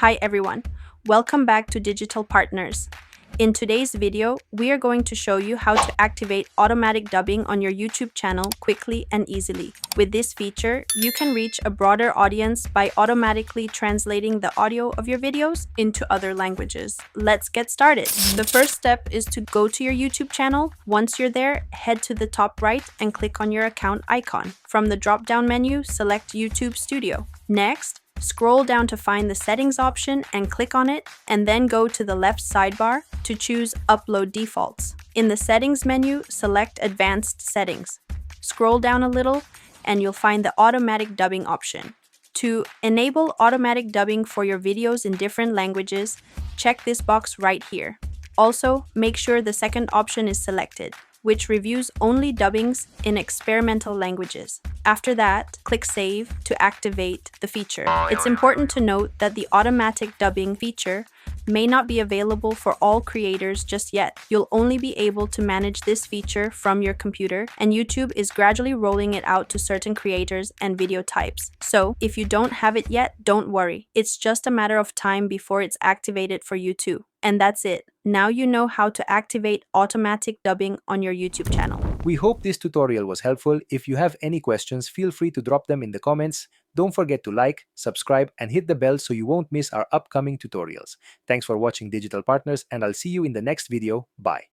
Hi everyone, welcome back to Digital Partners. In today's video, we are going to show you how to activate automatic dubbing on your YouTube channel quickly and easily. With this feature, you can reach a broader audience by automatically translating the audio of your videos into other languages. Let's get started. The first step is to go to your YouTube channel. Once you're there, head to the top right and click on your account icon. From the drop-down menu, select YouTube Studio. Next, scroll down to find the settings option and click on it, and then go to the left sidebar to choose Upload Defaults. In the settings menu, select Advanced Settings. Scroll down a little and you'll find the automatic dubbing option. To enable automatic dubbing for your videos in different languages, check this box right here. Also, make sure the second option is selected, which reviews only dubbings in experimental languages. After that, click Save to activate the feature. It's important to note that the automatic dubbing feature may not be available for all creators just yet. You'll only be able to manage this feature from your computer, and YouTube is gradually rolling it out to certain creators and video types. So, if you don't have it yet, don't worry. It's just a matter of time before it's activated for you too. And that's it. Now you know how to activate automatic dubbing on your YouTube channel. We hope this tutorial was helpful. If you have any questions, feel free to drop them in the comments. Don't forget to like, subscribe, and hit the bell so you won't miss our upcoming tutorials. Thanks for watching Digital Partners, and I'll see you in the next video. Bye.